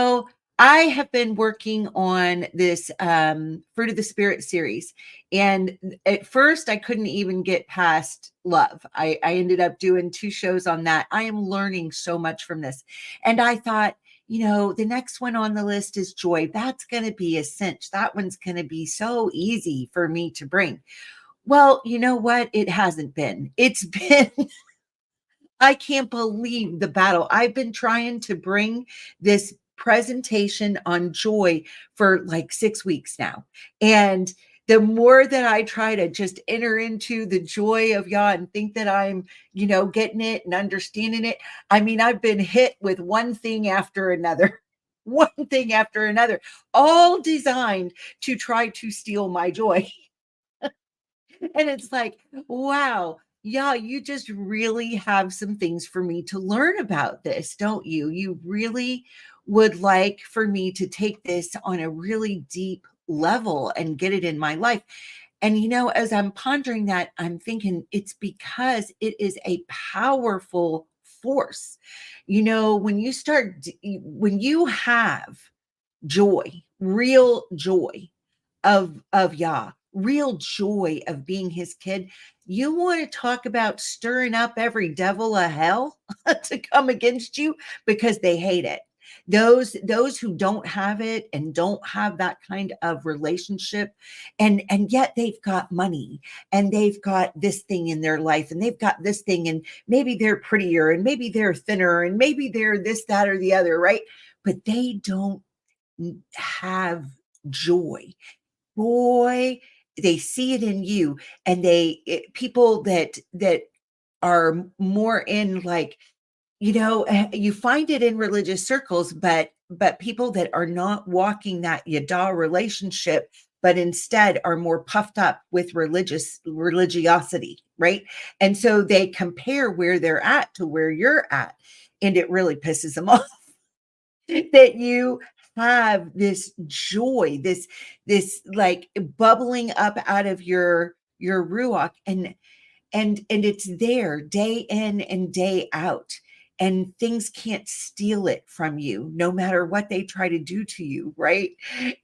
So I have been working on this Fruit of the Spirit series. And at first, I couldn't even get past love. I ended up doing 2 shows on that. I am learning so much from this. And I thought, the next one on the list is joy. That's going to be a cinch. That one's going to be so easy for me to bring. Well, you know what? It hasn't been. It's been I can't believe the battle. I've been trying to bring this presentation on joy for like 6 weeks now. And the more that I try to just enter into the joy of Yah and think that I'm, getting it and understanding it, I mean, I've been hit with one thing after another, one thing after another, all designed to try to steal my joy. And it's like, wow, yeah, you just really have some things for me to learn about this, don't you? You really would like for me to take this on a really deep level and get it in my life. And, as I'm pondering that, I'm thinking it's because it is a powerful force. When you have joy, real joy, of Yah, real joy of being his kid. You want to talk about stirring up every devil of hell to come against you because they hate it. Those who don't have it and don't have that kind of relationship, and yet they've got money and they've got this thing in their life and they've got this thing, and maybe they're prettier and maybe they're thinner and maybe they're this, that, or the other, right? But they don't have joy. Boy, they see it in you. And people that are more in, like, you find it in religious circles, but people that are not walking that yada relationship, but instead are more puffed up with religiosity, right? And so they compare where they're at to where you're at, and it really pisses them off that you have this joy, this like bubbling up out of your ruach, and it's there day in and day out, and things can't steal it from you no matter what they try to do to you, right?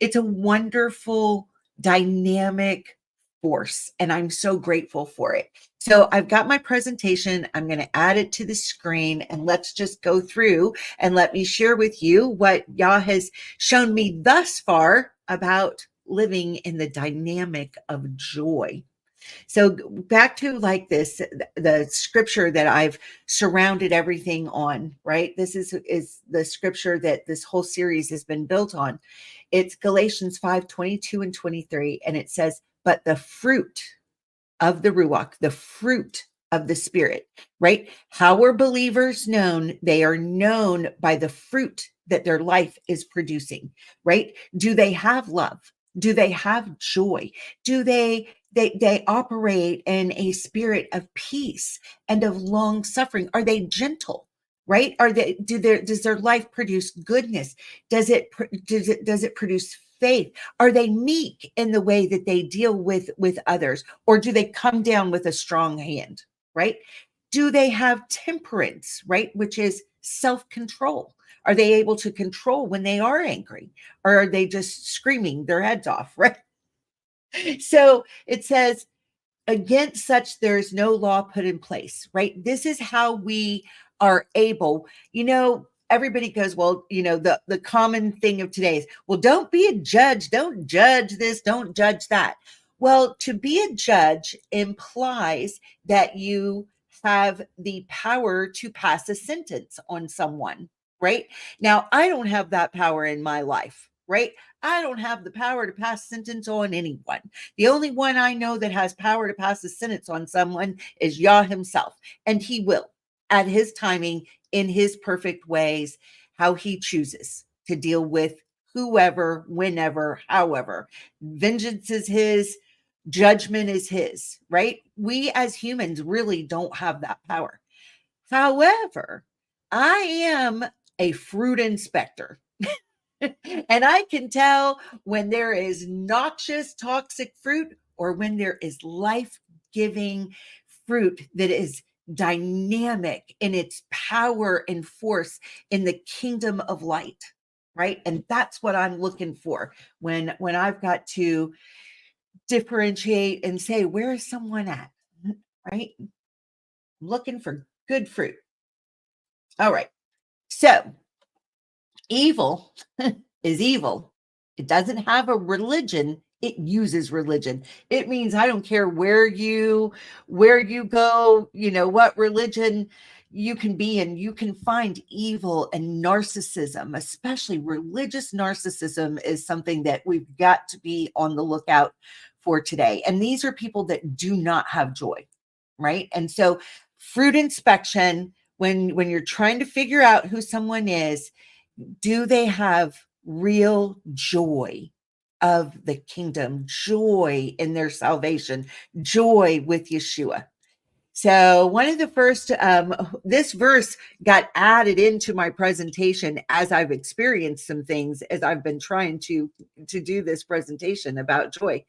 It's a wonderful dynamic force, and I'm so grateful for it. So I've got my presentation. I'm going to add it to the screen, and let's just go through and let me share with you what Yah has shown me thus far about living in the dynamic of joy. So back to like this, the scripture that I've surrounded everything on, right? This is the scripture that this whole series has been built on. It's Galatians 5:22 and 23. And it says, but the fruit of the Ruach, the fruit of the Spirit, right? How are believers known? They are known by the fruit that their life is producing, right? Do they have love? Do they have joy? Do they operate in a spirit of peace and of long suffering? Are they gentle? Right? Does their life produce goodness? Does it produce faith? Are they meek in the way that they deal with others, or do they come down with a strong hand, right? Do they have temperance, right, which is self-control? Are they able to control when they are angry, or are they just screaming their heads off, right? So it says, against such there is no law put in place, right? This is how we are able, everybody goes, well, the common thing of today is, well, don't be a judge, don't judge this, don't judge that. Well, to be a judge implies that you have the power to pass a sentence on someone, right? Now, I don't have that power in my life, right? I don't have the power to pass sentence on anyone. The only one I know that has power to pass a sentence on someone is Yah himself, and he will, at his timing, in his perfect ways, how he chooses to deal with whoever, whenever, however. Vengeance is his, judgment is his, right? We as humans really don't have that power. However, I am a fruit inspector. And I can tell when there is noxious, toxic fruit, or when there is life-giving fruit that is dynamic in its power and force in the kingdom of light, right? And that's what I'm looking for when I've got to differentiate and say, where is someone at? Right? I'm looking for good fruit. All right. So evil is evil. It doesn't have a religion. It uses religion. It means I don't care where you go, what religion you can be in, you can find evil and narcissism, especially religious narcissism is something that we've got to be on the lookout for today. And these are people that do not have joy, right? And so fruit inspection, when you're trying to figure out who someone is, do they have real joy of the kingdom, joy in their salvation, joy with Yeshua? So one of the first, this verse got added into my presentation as I've experienced some things as I've been trying to do this presentation about joy.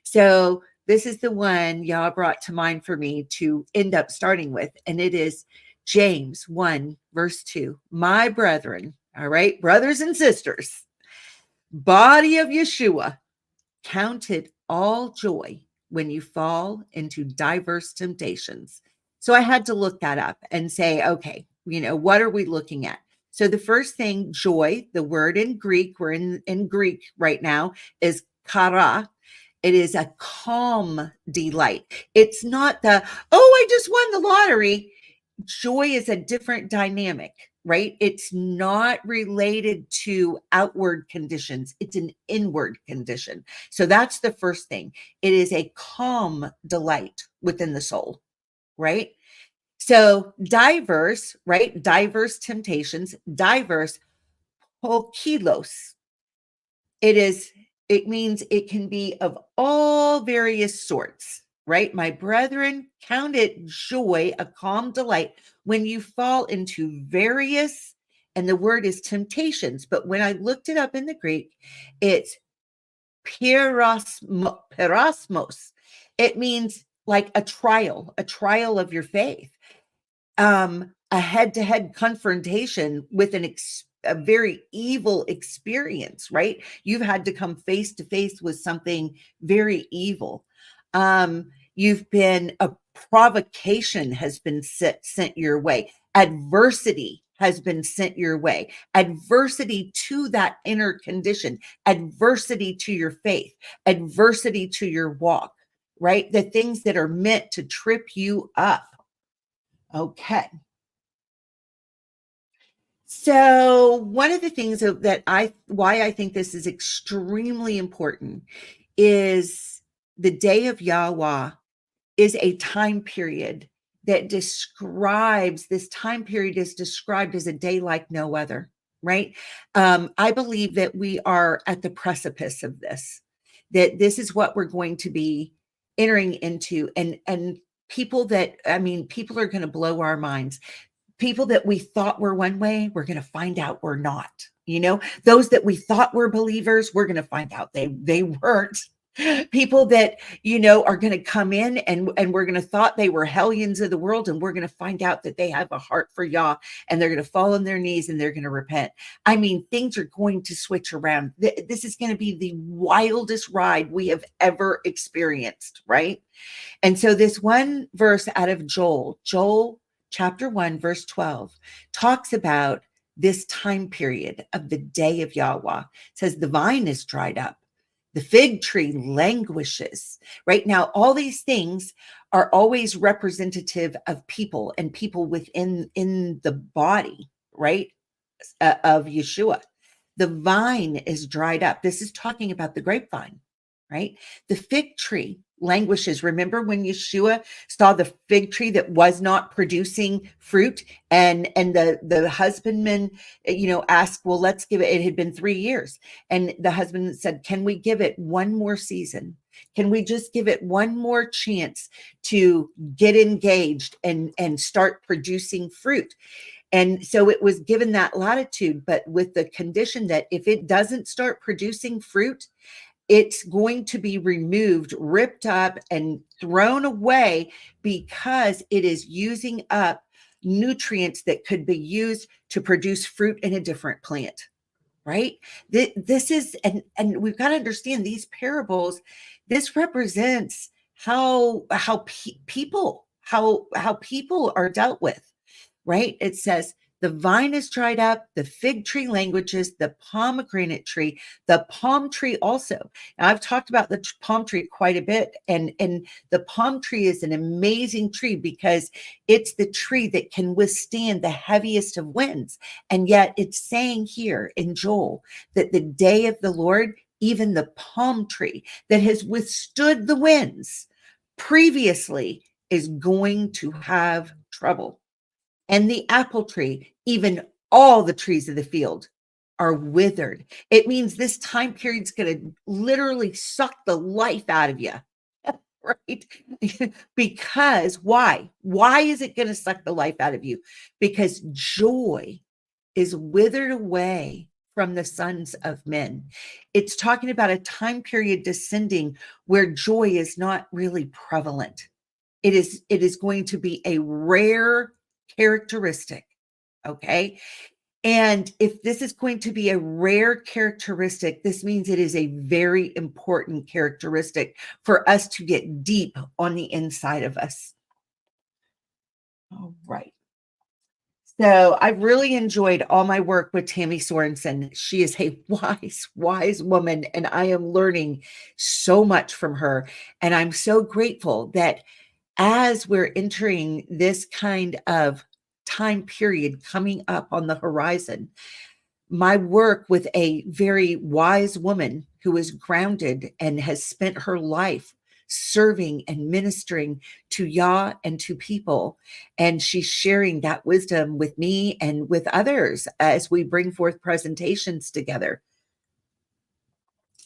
So this is the one Yah brought to mind for me to end up starting with, and it is James 1, verse 2. My brethren, all right, brothers and sisters, body of Yeshua, count it all joy when you fall into diverse temptations. So I had to look that up and say, okay, what are we looking at? So the first thing, joy, the word in Greek, we're in Greek right now, is kara. It is a calm delight. It's not I just won the lottery. Joy is a different dynamic, right? It's not related to outward conditions. It's an inward condition. So that's the first thing. It is a calm delight within the soul, right? So diverse, right? Diverse temptations, diverse pokilos. It means it can be of all various sorts, right? My brethren, count it joy, a calm delight when you fall into various, and the word is temptations, but when I looked it up in the Greek, it's perosmos. It means like a trial of your faith, a head-to-head confrontation with a very evil experience, right? You've had to come face to face with something very evil. You've been a provocation has been sent your way. Adversity has been sent your way. Adversity to that inner condition, adversity to your faith, adversity to your walk, right? The things that are meant to trip you up. Okay. So one of the things why I think this is extremely important is the day of Yahuah is a time period that this time period is described as a day like no other, right? I believe that we are at the precipice of this, that this is what we're going to be entering into, and people are going to blow our minds. People that we thought were one way, we're going to find out we're not. Those that we thought were believers, we're going to find out they weren't. People that are going to come in and we're going to thought they were hellions of the world, and we're going to find out that they have a heart for Yah, and they're going to fall on their knees and they're going to repent. I mean, things are going to switch around. This is going to be the wildest ride we have ever experienced, right? And so this one verse out of Joel chapter 1, verse 12, talks about this time period of the day of Yahuah. It says the vine is dried up, the fig tree languishes. Right now, all these things are always representative of people and people within the body, right, of Yeshua. The vine is dried up. This is talking about the grapevine, right? The fig tree languishes. Remember when Yeshua saw the fig tree that was not producing fruit, and the husbandman, asked, well, let's give it. It had been 3 years, and the husband said, can we give it one more season? Can we just give it one more chance to get engaged and start producing fruit? And so it was given that latitude, but with the condition that if it doesn't start producing fruit, it's going to be removed, ripped up, and thrown away, because it is using up nutrients that could be used to produce fruit in a different plant. right? This is, and we've got to understand these parables. This represents how people are dealt with, right? It says the vine is dried up, the fig tree languages, the pomegranate tree, the palm tree also. Now, I've talked about the palm tree quite a bit, and the palm tree is an amazing tree because it's the tree that can withstand the heaviest of winds. And yet it's saying here in Joel that the day of the Lord, even the palm tree that has withstood the winds previously is going to have trouble. And the apple tree, even all the trees of the field are withered. It means this time period's going to literally suck the life out of you, right? Because why? Why is it going to suck the life out of you? Because joy is withered away from the sons of men. It's talking about a time period descending where joy is not really prevalent. It is going to be a rare characteristic. Okay. And if this is going to be a rare characteristic, this means it is a very important characteristic for us to get deep on the inside of us. All right. So I've really enjoyed all my work with Tammy Sorensen. She is a wise, wise woman, and I am learning so much from her. And I'm so grateful that as we're entering this kind of time period coming up on the horizon, my work with a very wise woman who is grounded and has spent her life serving and ministering to Yah and to people. And she's sharing that wisdom with me and with others as we bring forth presentations together.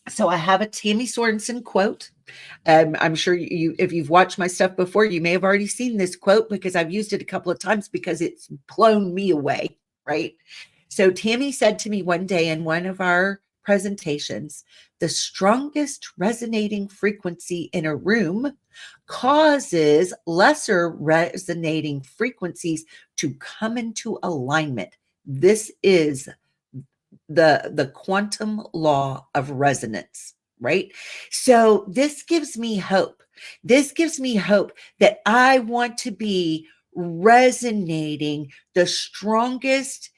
So I have a Tammy Sorensen quote. I'm sure if you've watched my stuff before, you may have already seen this quote because I've used it a couple of times because it's blown me away, right? So Tammy said to me one day in one of our presentations, the strongest resonating frequency in a room causes lesser resonating frequencies to come into alignment. This is the quantum law of resonance, right? So this gives me hope. This gives me hope that I want to be resonating the strongest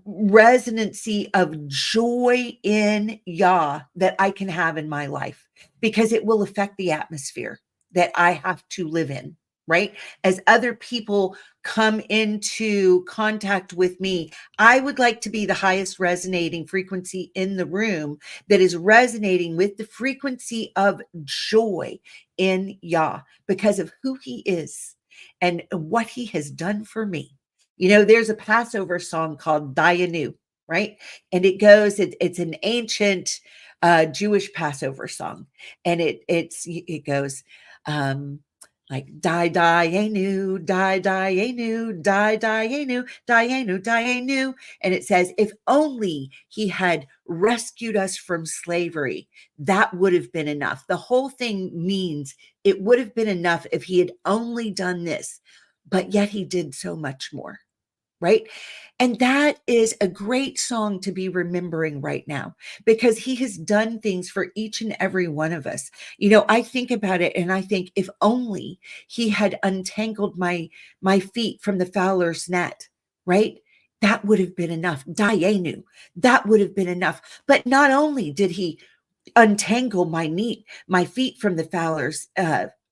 resonancy of joy in Yah that I can have in my life, because it will affect the atmosphere that I have to live in, right? As other people come into contact with me, I would like to be the highest resonating frequency in the room that is resonating with the frequency of joy in Yah because of who he is and what he has done for me. You know, there's a Passover song called Dayenu, right? And it's an ancient Jewish Passover song. And it goes, like Dayenu, Dayenu, Dayenu, Dayenu, Dayenu. And it says, if only he had rescued us from slavery, that would have been enough. The whole thing means it would have been enough if he had only done this, but yet he did so much more. Right. And that is a great song to be remembering right now because he has done things for each and every one of us. You know, I think about it and I think if only he had untangled my feet from the fowler's net, right? That would have been enough. Dayenu, that would have been enough. But not only did he untangle my feet from the fowler's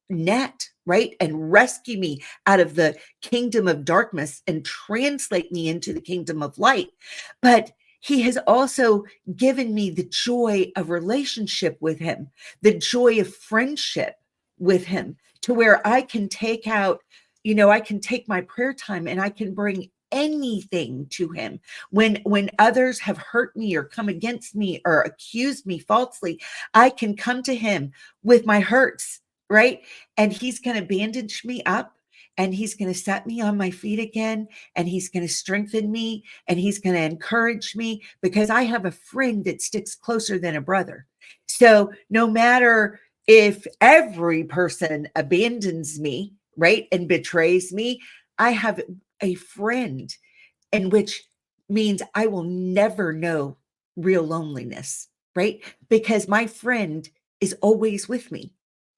net, right? And rescue me out of the kingdom of darkness and translate me into the kingdom of light. But he has also given me the joy of relationship with him, the joy of friendship with him, to where I can take out, I can take my prayer time and I can bring anything to him when others have hurt me or come against me or accused me falsely. I can come to him with my hurts, right? And he's going to bandage me up and he's going to set me on my feet again and he's going to strengthen me and he's going to encourage me because I have a friend that sticks closer than a brother. So no matter if every person abandons me, right, and betrays me, I have a friend, in which means I will never know real loneliness, right? Because my friend is always with me.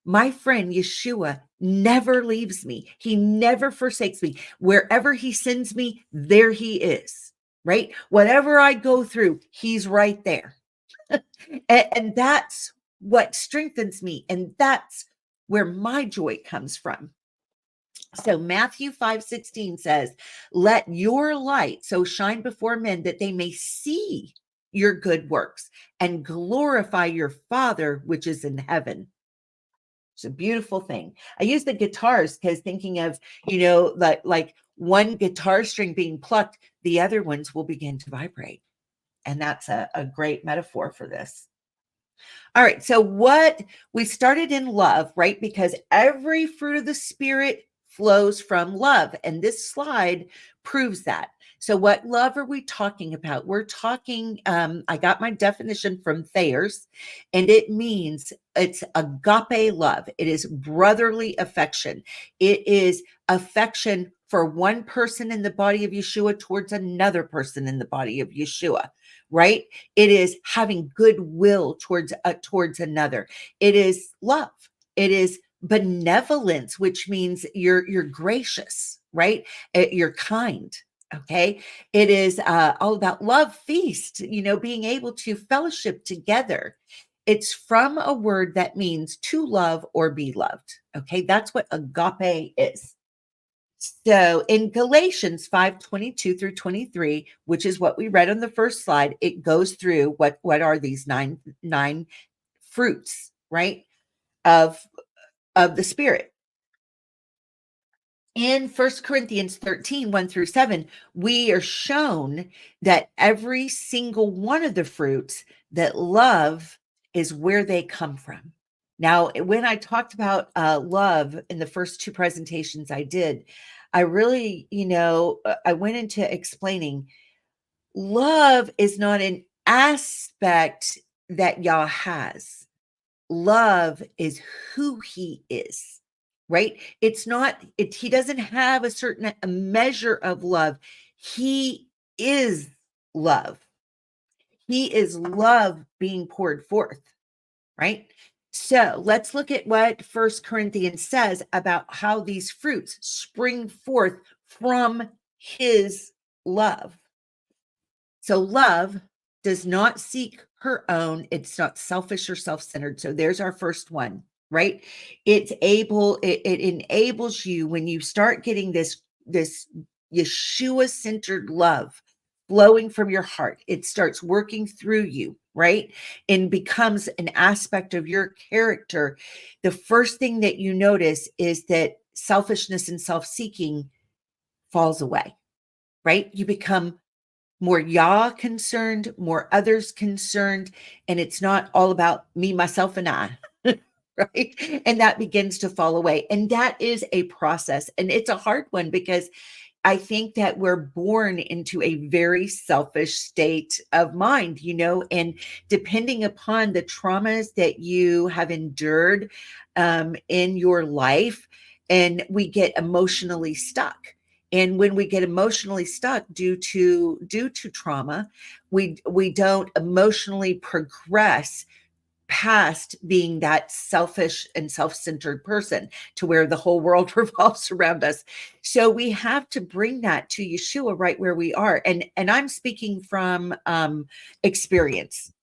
My friend Yeshua never leaves me. He never forsakes me. Wherever he sends me, there he is, right? Whatever I go through, he's right there. And that's what strengthens me. And that's where my joy comes from. So Matthew 5:16 says, let your light so shine before men that they may see your good works and glorify your Father which is in heaven. It's a beautiful thing. I use the guitars because thinking of, like one guitar string being plucked, the other ones will begin to vibrate. And that's a great metaphor for this. All right. So what we started in love, right? Because every fruit of the Spirit flows from love. And this slide proves that. So what love are we talking about? We're talking, I got my definition from Thayer's, and it means it's agape love. It is brotherly affection. It is affection for one person in the body of Yeshua towards another person in the body of Yeshua, right? It is having goodwill towards another. It is love. It is benevolence, which means you're gracious, right? You're kind. Okay. It is all about love feast, being able to fellowship together. It's from a word that means to love or be loved. Okay. That's what agape is. So in Galatians 5:22 through 23, which is what we read on the first slide, it goes through what are these nine fruits, right? Of the Spirit. In 1 Corinthians 13, 1 through 7, we are shown that every single one of the fruits, that love is where they come from. Now, when I talked about love in the first two presentations I did, I really, I went into explaining love is not an aspect that Yah has. Love is who he is, right? It's not, he doesn't have a measure of love. He is love. He is love being poured forth, right? So let's look at what First Corinthians says about how these fruits spring forth from his love. So love does not seek her own. It's not selfish or self-centered. So there's our first one, right? It enables you when you start getting this Yeshua-centered love flowing from your heart. It starts working through you, right? And becomes an aspect of your character. The first thing that you notice is that selfishness and self-seeking falls away, right? You become more Yah concerned, more others concerned, and it's not all about me, myself, and I, right? And that begins to fall away. And that is a process. And it's a hard one because I think that we're born into a very selfish state of mind, and depending upon the traumas that you have endured in your life, and we get emotionally stuck. And when we get emotionally stuck due to trauma, we don't emotionally progress past being that selfish and self-centered person to where the whole world revolves around us. So we have to bring that to Yeshua right where we are. And I'm speaking from experience,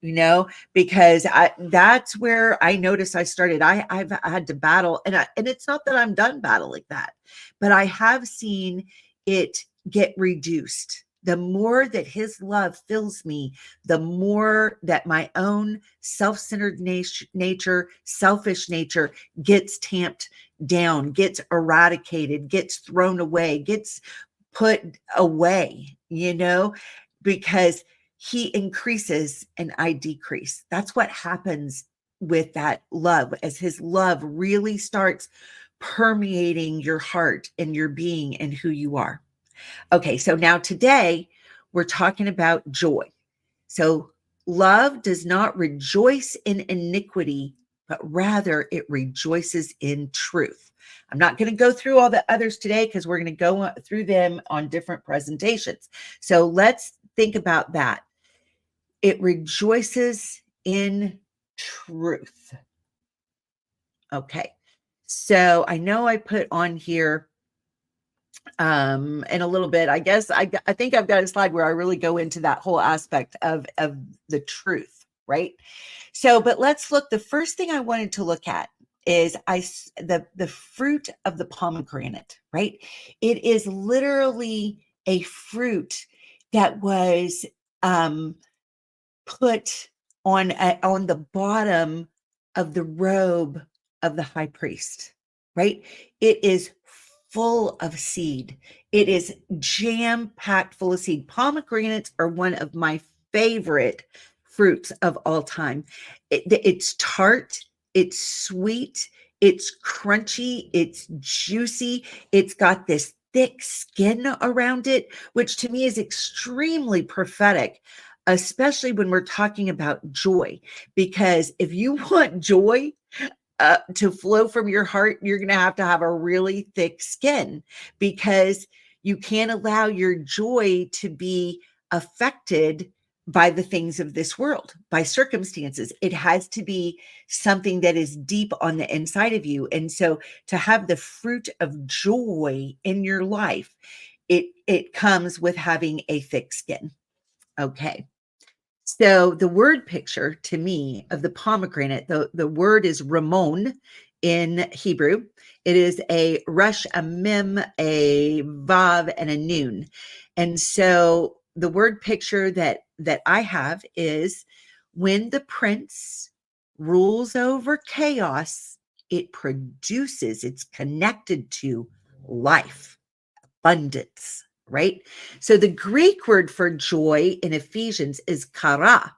because that's where I noticed I started. I've had to battle, and it's not that I'm done battling that, but I have seen it get reduced. The more that his love fills me, the more that my own self-centered nature, selfish nature gets tamped down, gets eradicated, gets thrown away, gets put away, because he increases and I decrease. That's what happens with that love, as his love really starts permeating your heart and your being and who you are. Okay, so now today we're talking about joy. So love does not rejoice in iniquity, but rather it rejoices in truth. I'm not going to go through all the others today because we're going to go through them on different presentations. So let's think about that. It rejoices in truth. Okay. So I know I put on here in a little bit, I guess I think I've got a slide where I really go into that whole aspect of the truth, right? So, but let's look. The first thing I wanted to look at is the fruit of the pomegranate, right? It is literally a fruit that was put on the bottom of the robe of the high priest, right? It is full of seed. It is jam packed full of seed. Pomegranates are one of my favorite fruits of all time. It's tart, it's sweet, it's crunchy, it's juicy, it's got this thick skin around it, which to me is extremely prophetic, especially when we're talking about joy. Because if you want joy to flow from your heart, you're going to have a really thick skin, because you can't allow your joy to be affected by the things of this world, by circumstances. It has to be something that is deep on the inside of you. And so to have the fruit of joy in your life, it comes with having a thick skin. Okay. So the word picture to me of the pomegranate, the word is Ramon in Hebrew. It is a resh, a mem, a vav, and a noon. And so the word picture that I have is when the prince rules over chaos, it produces, it's connected to life, abundance, right? So the Greek word for joy in Ephesians is chara.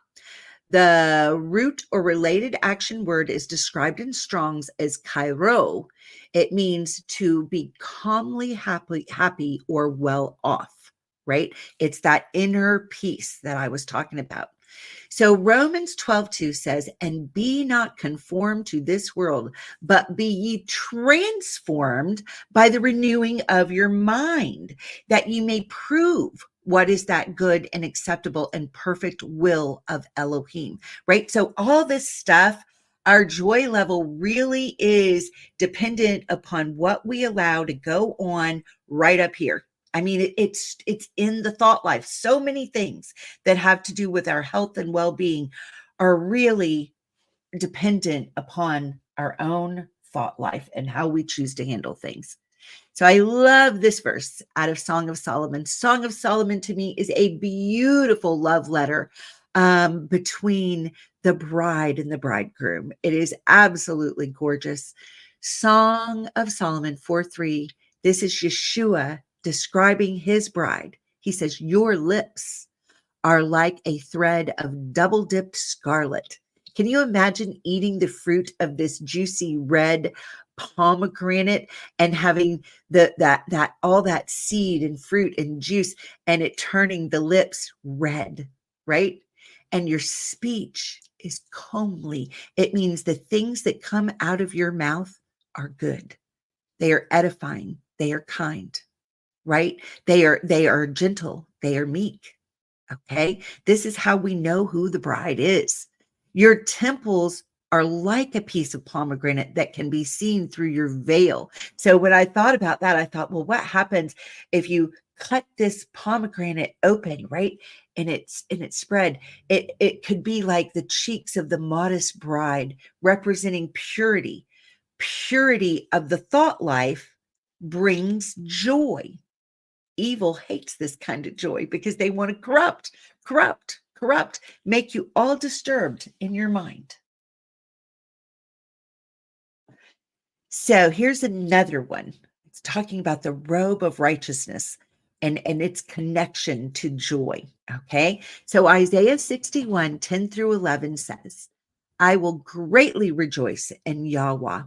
The root or related action word is described in Strong's as chairo. It means to be calmly happy or well off, right? It's that inner peace that I was talking about. So Romans 12:2 says, and be not conformed to this world, but be ye transformed by the renewing of your mind, that ye may prove what is that good and acceptable and perfect will of Elohim, right? So all this stuff, our joy level really is dependent upon what we allow to go on right up here. I mean, it's in the thought life. So many things that have to do with our health and well-being are really dependent upon our own thought life and how we choose to handle things. So I love this verse out of Song of Solomon. Song of Solomon to me is a beautiful love letter between the bride and the bridegroom. It is absolutely gorgeous. Song of Solomon 4:3. This is Yeshua describing his bride. He says, your lips are like a thread of double dipped scarlet. Can you imagine eating the fruit of this juicy red pomegranate and having that all that seed and fruit and juice, and it turning the lips red, right? And your speech is comely. It means the things that come out of your mouth are good. They are edifying. They are kind, right? They are gentle. They are meek. Okay. This is how we know who the bride is. Your temples are like a piece of pomegranate that can be seen through your veil. So when I thought about that, I thought, well, what happens if you cut this pomegranate open, right? And it's spread. It could be like the cheeks of the modest bride, representing purity. Purity of the thought life brings joy. Evil hates this kind of joy because they want to corrupt, make you all disturbed in your mind. So here's another one. It's talking about the robe of righteousness and its connection to joy. Okay. So Isaiah 61:10 through 11 says, I will greatly rejoice in Yahweh.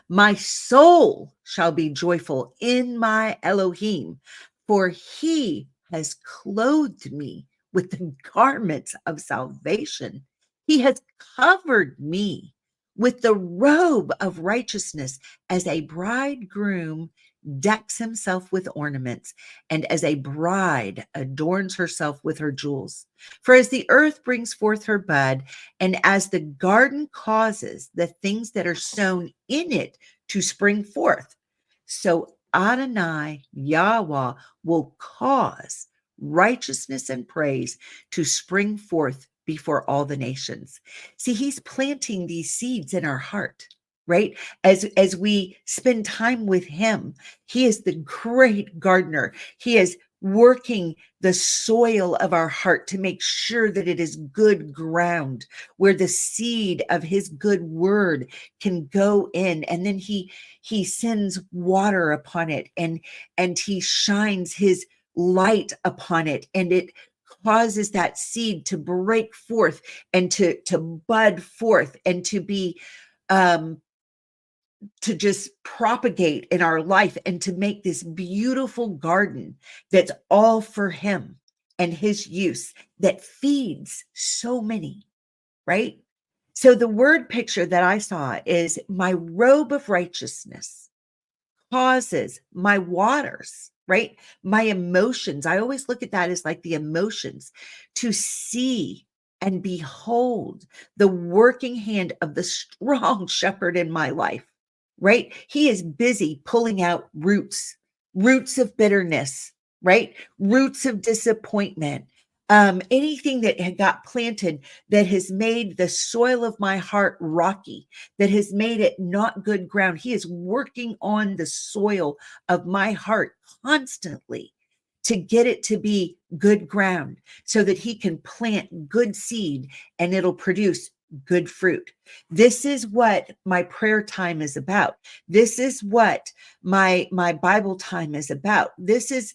My soul shall be joyful in my Elohim, for he has clothed me with the garments of salvation. He has covered me with the robe of righteousness, as a bridegroom decks himself with ornaments, and as a bride adorns herself with her jewels. For as the earth brings forth her bud, and as the garden causes the things that are sown in it to spring forth, so Adonai Yahweh will cause righteousness and praise to spring forth before all the nations. See, he's planting these seeds in our heart, right? As we spend time with him, he is the great gardener. He is working the soil of our heart to make sure that it is good ground where the seed of his good word can go in, and then he sends water upon it, and he shines his light upon it, and it causes that seed to break forth and to bud forth and to be to just propagate in our life and to make this beautiful garden that's all for him and his use, that feeds so many, right? So the word picture that I saw is my robe of righteousness causes my waters, right? My emotions. I always look at that as like the emotions, to see and behold the working hand of the strong shepherd in my life, right? He is busy pulling out roots of bitterness, right? Roots of disappointment. Anything that had got planted that has made the soil of my heart rocky, that has made it not good ground. He is working on the soil of my heart constantly to get it to be good ground so that he can plant good seed and it'll produce good fruit. This is what my prayer time is about. This is what my Bible time is about. This is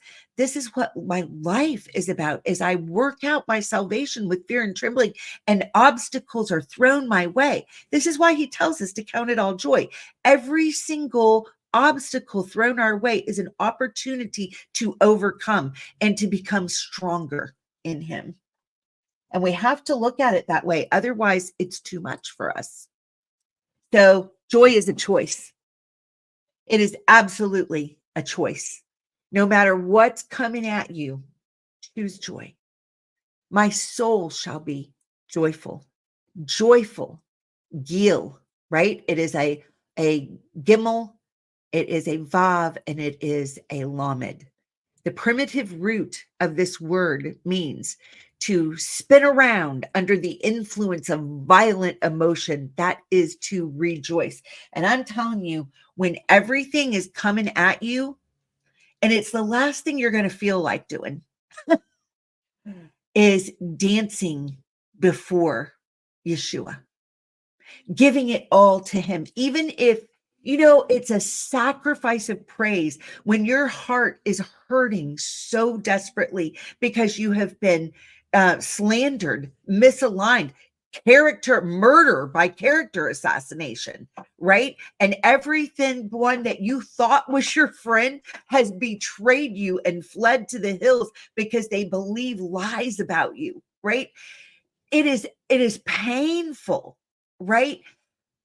what my life is about, as I work out my salvation with fear and trembling, and obstacles are thrown my way. This is why he tells us to count it all joy. Every single obstacle thrown our way is an opportunity to overcome and to become stronger in him. And we have to look at it that way. Otherwise, it's too much for us. So joy is a choice. It is absolutely a choice. No matter what's coming at you, choose joy. My soul shall be joyful. Joyful. Gil, right? It is a gimel, it is a vav, and it is a lamed. The primitive root of this word means to spin around under the influence of violent emotion. That is to rejoice. And I'm telling you, when everything is coming at you, and it's the last thing you're going to feel like doing, is dancing before Yeshua, giving it all to him, even if it's a sacrifice of praise when your heart is hurting so desperately because you have been slandered, misaligned, murder by character assassination, right? And everything, one that you thought was your friend, has betrayed you and fled to the hills because they believe lies about you, right? It is painful, right?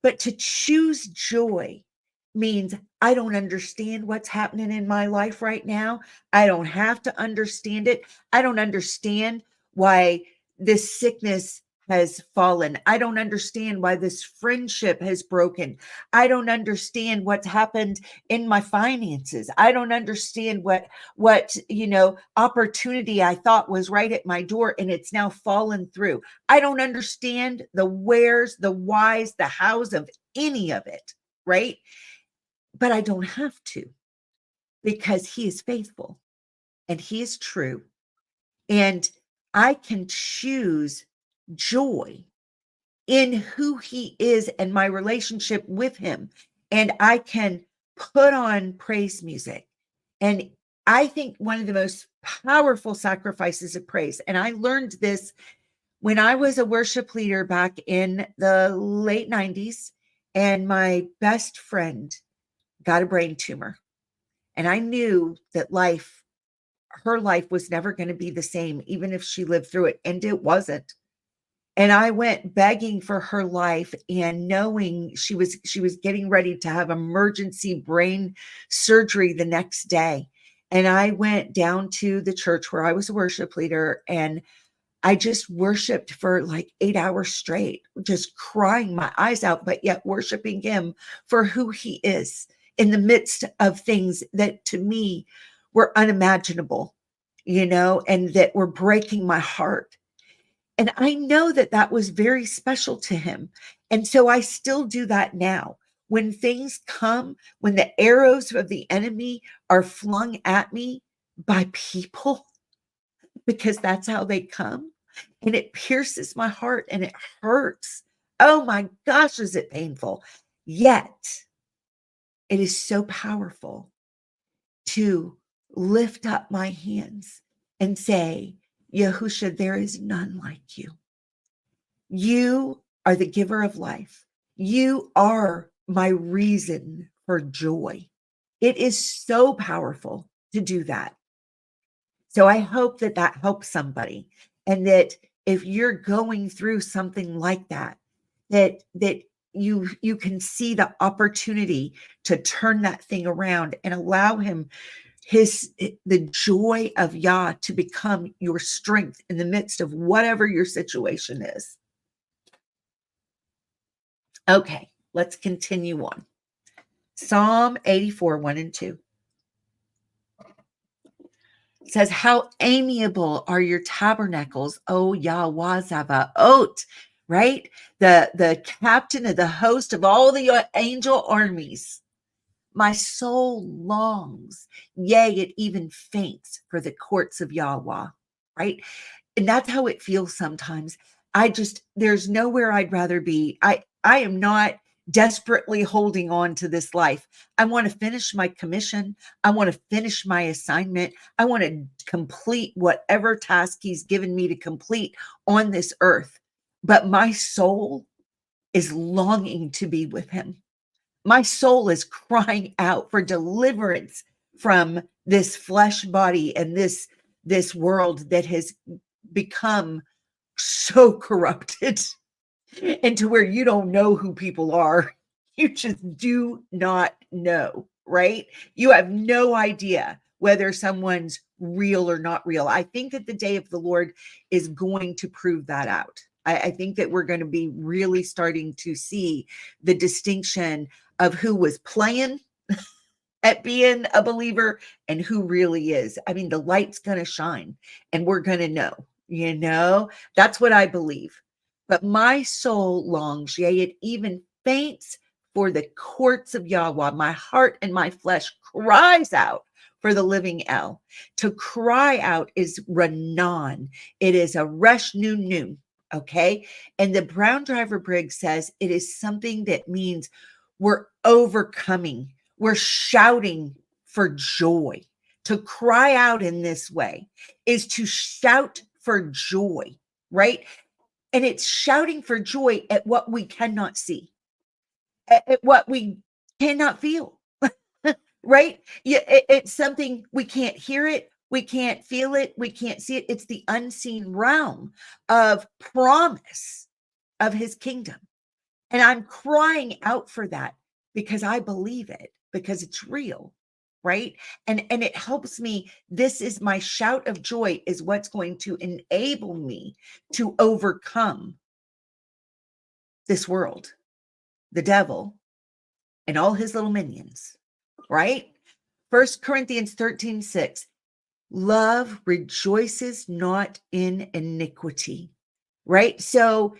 But to choose joy means I don't understand what's happening in my life right now. I don't have to understand it. I don't understand why this sickness has fallen. I don't understand why this friendship has broken. I don't understand what's happened in my finances. I don't understand what opportunity I thought was right at my door and it's now fallen through. I don't understand the wheres, the whys, the hows of any of it, right? But I don't have to, because he is faithful and he is true. And I can choose joy in who he is and my relationship with him. And I can put on praise music. And I think one of the most powerful sacrifices of praise, and I learned this when I was a worship leader back in the late 90s, and my best friend got a brain tumor. And I knew that her life was never going to be the same, even if she lived through it. And it wasn't. And I went begging for her life, and knowing she was getting ready to have emergency brain surgery the next day. And I went down to the church where I was a worship leader, and I just worshiped for like 8 hours straight, just crying my eyes out, but yet worshiping him for who he is in the midst of things that to me were unimaginable, and that were breaking my heart. And I know that that was very special to him. And so I still do that now. When things come, when the arrows of the enemy are flung at me by people, because that's how they come, and it pierces my heart and it hurts. Oh my gosh, is it painful? Yet it is so powerful to lift up my hands and say, Yahusha, there is none like you. You are the giver of life. You are my reason for joy. It is so powerful to do that. So I hope that that helps somebody, and that if you're going through something like that, that you can see the opportunity to turn that thing around and allow him the joy of Yah to become your strength in the midst of whatever your situation is. Okay, let's continue on. Psalm 84, 1 and 2. It says, how amiable are your tabernacles, O Yahweh Zavaot, right? The captain of the host of all the angel armies. My soul longs, yea, it even faints for the courts of Yahweh, right? And that's how it feels sometimes. There's nowhere I'd rather be. I am not desperately holding on to this life. I want to finish my commission. I want to finish my assignment. I want to complete whatever task he's given me to complete on this earth. But my soul is longing to be with him. My soul is crying out for deliverance from this flesh body and this world that has become so corrupted, and to where you don't know who people are. You just do not know, right? You have no idea whether someone's real or not real. I think that the day of the Lord is going to prove that out. I think that we're going to be really starting to see the distinction of who was playing at being a believer and who really is. I mean, the light's going to shine and we're going to know, that's what I believe. But my soul longs, yea, it even faints for the courts of Yahweh. My heart and my flesh cries out for the living El. To cry out is Ranan. It is a resh nun. Okay. And the Brown Driver Briggs says it is something that means we're overcoming. We're shouting for joy. To cry out in this way is to shout for joy, right? And it's shouting for joy at what we cannot see, at what we cannot feel, right? Yeah, it's something we can't hear it, we can't feel it, we can't see it. It's the unseen realm of promise of his kingdom. And I'm crying out for that because I believe it, because it's real, right? And it helps me. This is my shout of joy, is what's going to enable me to overcome this world, the devil, and all his little minions, right? 1 Corinthians 13:6. Love rejoices not in iniquity, right? So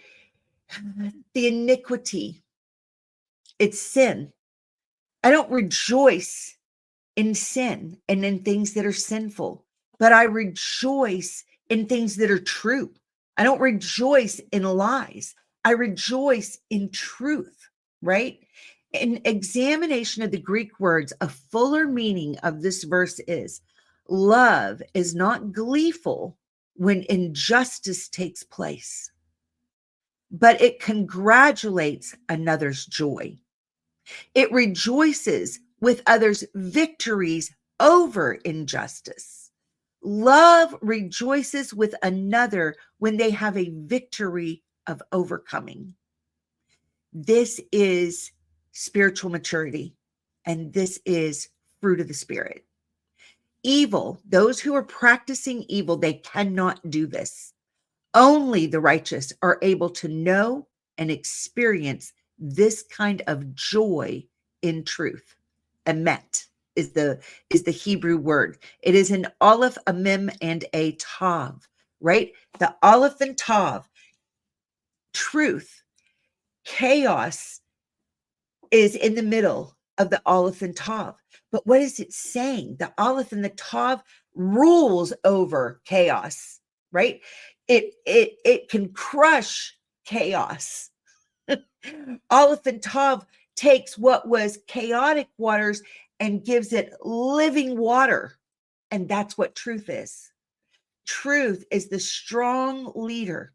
the iniquity, it's sin. I don't rejoice in sin and in things that are sinful, but I rejoice in things that are true. I don't rejoice in lies. I rejoice in truth, right? An examination of the Greek words, a fuller meaning of this verse is, love is not gleeful when injustice takes place, but it congratulates another's joy. It rejoices with others' victories over injustice. Love rejoices with another when they have a victory of overcoming. This is spiritual maturity, and this is fruit of the Spirit. Evil, those who are practicing evil, they cannot do this. Only the righteous are able to know and experience this kind of joy in truth. Emet is the Hebrew word. It is an aleph, a mem, and a tav, right? The aleph and tav, truth. Chaos is in the middle of the aleph and tav. But what is it saying? The aleph and the tav rules over chaos, right? It can crush chaos. Aleph and tav takes what was chaotic waters and gives it living water. And that's what truth is. Truth is the strong leader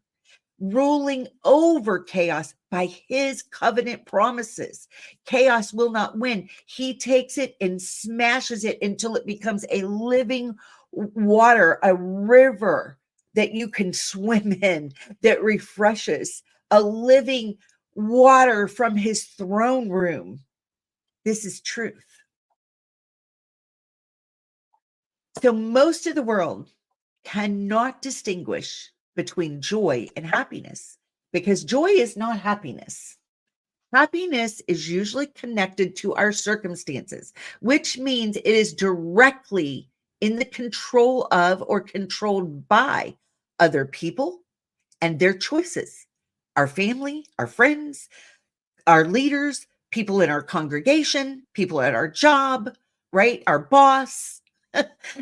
ruling over chaos by his covenant promises. Chaos will not win. He takes it and smashes it until it becomes a living water, a river that you can swim in, that refreshes, a living water from his throne room. This is truth. So most of the world cannot distinguish between joy and happiness, because joy is not happiness. Happiness is usually connected to our circumstances, which means it is directly in the control of or controlled by other people and their choices. Our family, our friends, our leaders, people in our congregation, people at our job, right? Our boss.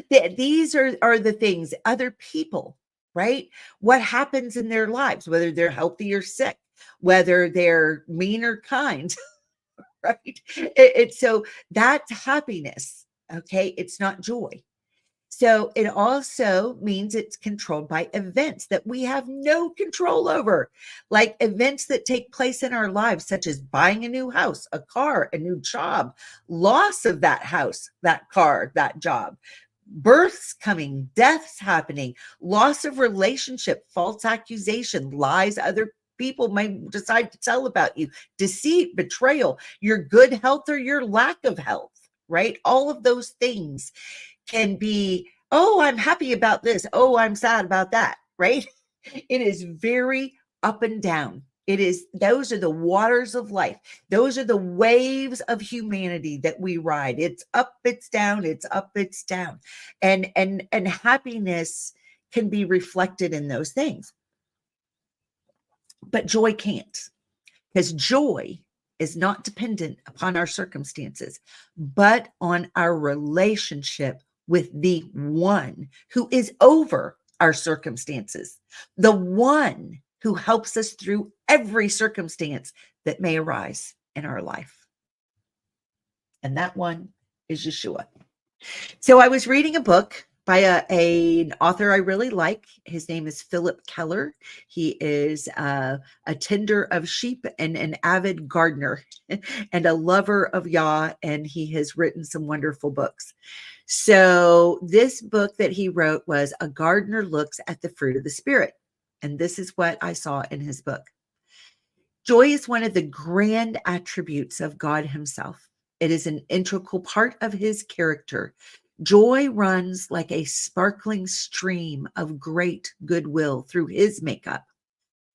These are the things, other people, right? What happens in their lives, whether they're healthy or sick, whether they're mean or kind, right? So that's happiness, okay? It's not joy. So it also means it's controlled by events that we have no control over, like events that take place in our lives, such as buying a new house, a car, a new job, loss of that house, that car, that job, births coming, deaths happening, loss of relationship, false accusation, lies other people might decide to tell about you, deceit, betrayal, your good health or your lack of health, right? All of those things can be, oh, I'm happy about this. Oh, I'm sad about that, right? It is very up and down. Those are the waters of life. Those are the waves of humanity that we ride. It's up, it's down, it's up, it's down. And happiness can be reflected in those things. But joy can't, because joy is not dependent upon our circumstances, but on our relationship with the one who is over our circumstances, the one who helps us through every circumstance that may arise in our life. And that one is Yeshua. So I was reading a book by an author I really like. His name is Philip Keller. He is a tender of sheep and an avid gardener and a lover of Yah, and he has written some wonderful books. So this book that he wrote was A Gardener Looks at the Fruit of the Spirit. And this is what I saw in his book. Joy is one of the grand attributes of God himself. It is an integral part of his character. Joy runs like a sparkling stream of great goodwill through his makeup.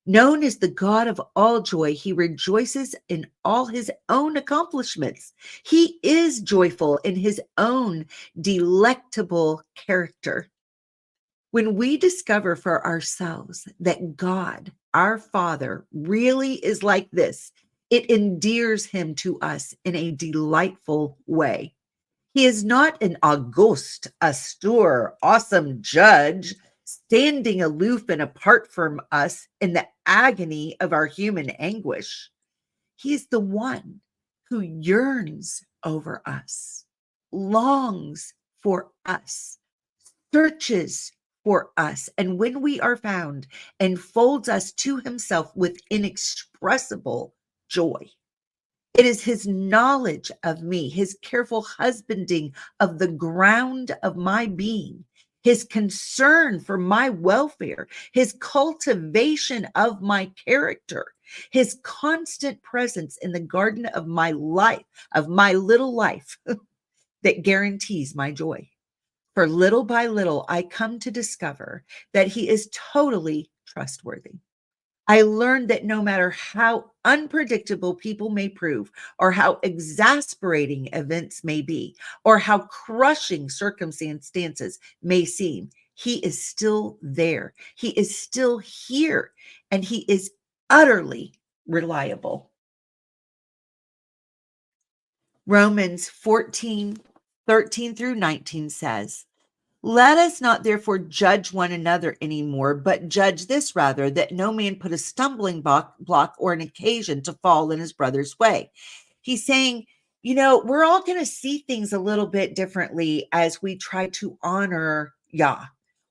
Known as the God of all joy, he rejoices in all his own accomplishments. He is joyful in his own delectable character. When we discover for ourselves that God, our Father, really is like this, it endears him to us in a delightful way. He is not an august, austere, awesome judge standing aloof and apart from us in the agony of our human anguish. He is the one who yearns over us, longs for us, searches for us, and when we are found, enfolds us to himself with inexpressible joy. It is his knowledge of me, his careful husbanding of the ground of my being, his concern for my welfare, his cultivation of my character, his constant presence in the garden of my life, of my little life that guarantees my joy. For little by little, I come to discover that he is totally trustworthy. I learned that no matter how unpredictable people may prove, or how exasperating events may be, or how crushing circumstances may seem, he is still there. He is still here, and he is utterly reliable. Romans 14:13-19 says, let us not therefore judge one another anymore, but judge this rather, that no man put a stumbling block or an occasion to fall in his brother's way. He's saying, we're all going to see things a little bit differently as we try to honor Yah.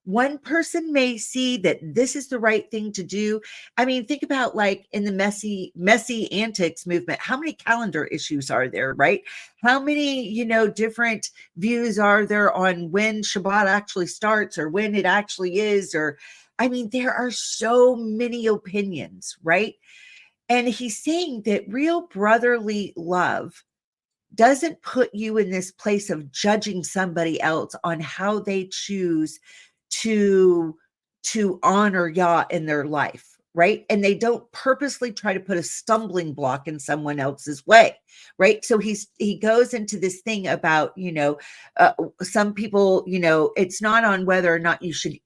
One person may see that this is the right thing to do. I mean, think about like in the messy antics movement, how many calendar issues are there, right? How many, different views are there on when Shabbat actually starts or when it actually is? Or, I mean, there are so many opinions, right? And he's saying that real brotherly love doesn't put you in this place of judging somebody else on how they choose to honor Yah in their life, right? And they don't purposely try to put a stumbling block in someone else's way, right? So he goes into this thing about, some people, it's not on whether or not you should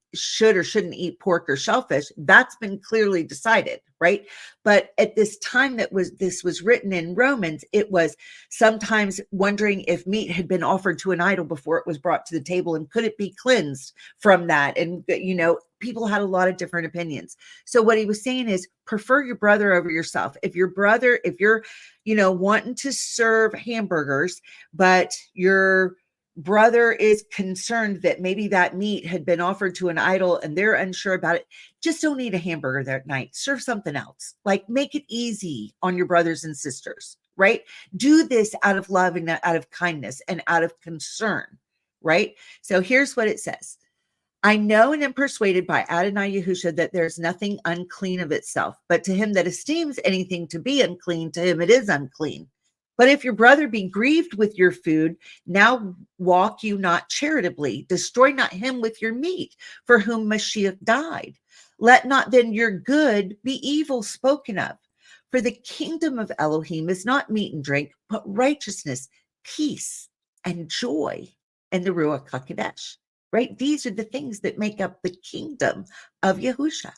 or shouldn't eat pork or shellfish. That's been clearly decided, right? But at this time this was written in Romans, it was sometimes wondering if meat had been offered to an idol before it was brought to the table, and could it be cleansed from that? And people had a lot of different opinions. So what he was saying is, prefer your brother over yourself. If you're wanting to serve hamburgers, but your brother is concerned that maybe that meat had been offered to an idol and they're unsure about it, just don't eat a hamburger that night. Serve something else. Like, make it easy on your brothers and sisters, right? Do this out of love and out of kindness and out of concern, right? So here's what it says. I know and am persuaded by Adonai Yahusha that there's nothing unclean of itself, but to him that esteems anything to be unclean, to him it is unclean. But if your brother be grieved with your food, now walk you not charitably. Destroy not him with your meat, for whom Mashiach died. Let not then your good be evil spoken of. For the kingdom of Elohim is not meat and drink, but righteousness, peace, and joy in the Ruach HaKodesh. Right? These are the things that make up the kingdom of Yahusha.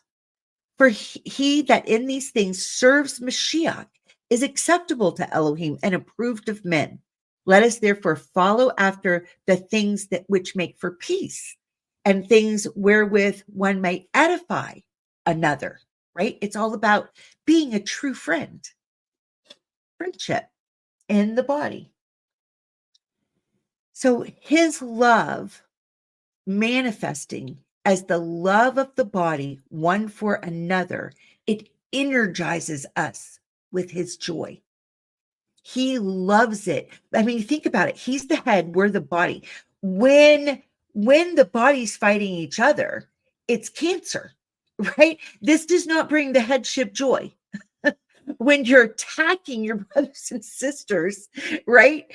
For he that in these things serves Mashiach is acceptable to Elohim and approved of men. Let us therefore follow after the things which make for peace, and things wherewith one may edify another, right? It's all about being a true friend, friendship in the body. So his love manifesting as the love of the body, one for another, it energizes us with his joy. He loves it. I mean, think about it. He's the head, we're the body. When the body's fighting each other, it's cancer, right? This does not bring the headship joy. When you're attacking your brothers and sisters, right?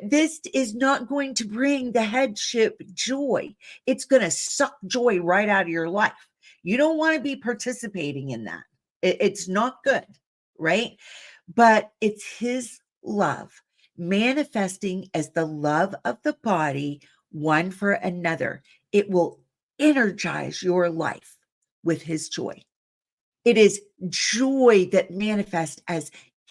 This is not going to bring the headship joy. It's going to suck joy right out of your life. You don't want to be participating in that. It's not good, right? But it's his love manifesting as the love of the body, one for another. It will energize your life with his joy. It is joy that manifests as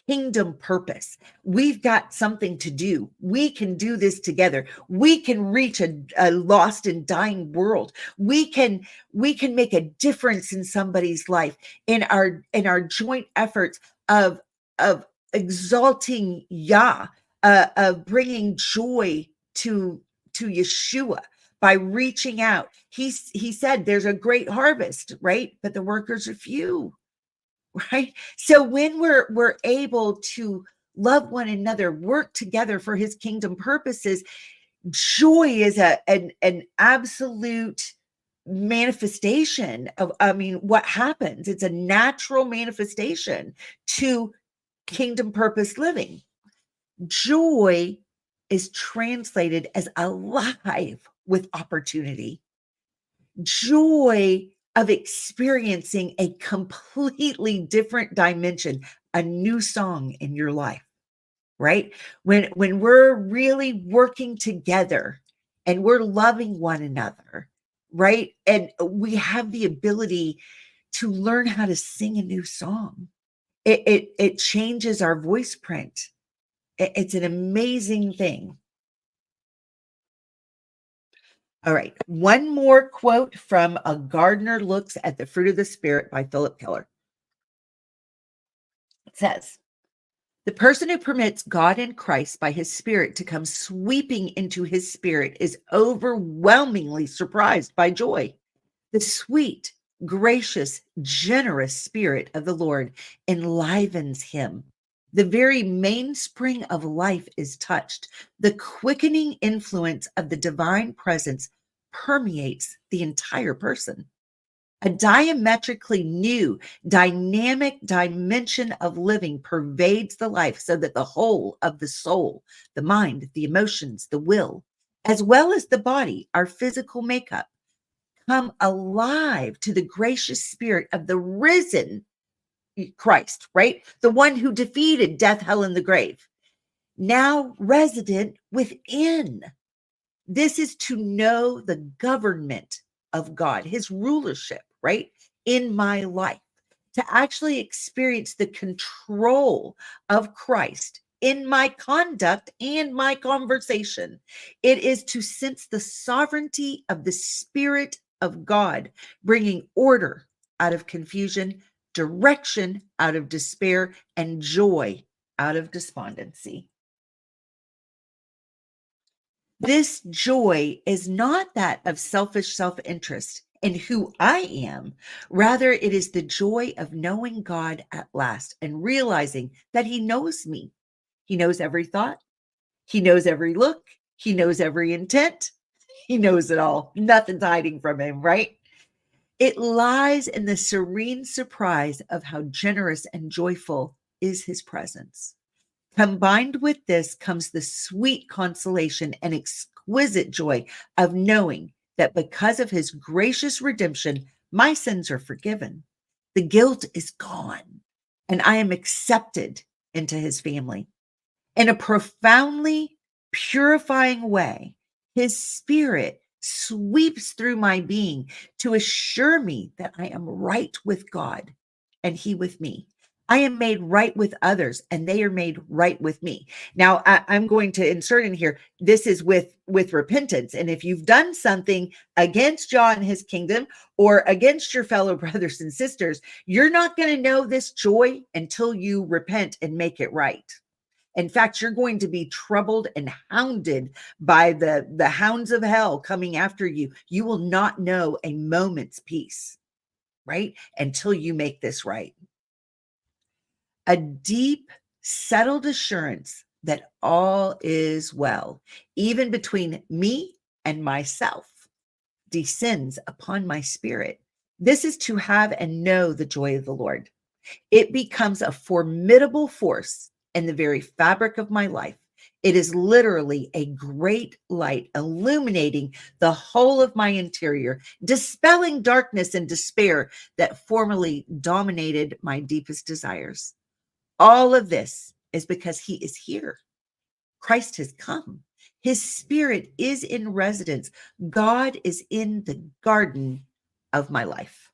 kingdom purpose. We've got something to do. We can do this together. We can reach a lost and dying world. We can make a difference in somebody's life in our joint efforts of exalting Yah, of bringing joy to Yeshua. By reaching out, he said there's a great harvest, right? But the workers are few, right? So when we're able to love one another, work together for his kingdom purposes, Joy is an absolute manifestation of, I mean, what happens. It's a natural manifestation to kingdom purpose living. Joy is translated as alive with opportunity. Joy of experiencing a completely different dimension, a new song in your life, right? When we're really working together and we're loving one another, right? And we have the ability to learn how to sing a new song. It changes our voice print. It's an amazing thing. All right. One more quote from A Gardener Looks at the Fruit of the Spirit by Philip Keller. It says, the person who permits God and Christ by his spirit to come sweeping into his spirit is overwhelmingly surprised by joy. The sweet, gracious, generous spirit of the Lord enlivens him. The very mainspring of life is touched. The quickening influence of the divine presence permeates the entire person. A diametrically new, dynamic dimension of living pervades the life so that the whole of the soul, the mind, the emotions, the will, as well as the body, our physical makeup, come alive to the gracious spirit of the risen Christ, right? The one who defeated death, hell, and the grave, now resident within. This is to know the government of God, his rulership, right? In my life, to actually experience the control of Christ in my conduct and my conversation. It is to sense the sovereignty of the Spirit of God, bringing order out of confusion, direction out of despair, and joy out of despondency. This joy is not that of selfish self-interest in who I am. Rather, it is the joy of knowing God at last and realizing that he knows me. He knows every thought. He knows every look. He knows every intent. He knows it all. Nothing's hiding from him, right? It lies in the serene surprise of how generous and joyful is his presence. Combined with this comes the sweet consolation and exquisite joy of knowing that because of his gracious redemption, my sins are forgiven. The guilt is gone, and I am accepted into his family. In a profoundly purifying way, his spirit sweeps through my being to assure me that I am right with God and he with me. I am made right with others and they are made right with me. Now I'm going to insert in here, this is with repentance. And if you've done something against Yah and his kingdom or against your fellow brothers and sisters, you're not going to know this joy until you repent and make it right. In fact, you're going to be troubled and hounded by the hounds of hell coming after you. You will not know a moment's peace, right? Until you make this right. A deep, settled assurance that all is well, even between me and myself, descends upon my spirit. This is to have and know the joy of the Lord. It becomes a formidable force in the very fabric of my life. It is literally a great light illuminating the whole of my interior, dispelling darkness and despair that formerly dominated my deepest desires. All of this is because he is here. Christ has come. His spirit is in residence. God is in the garden of my life.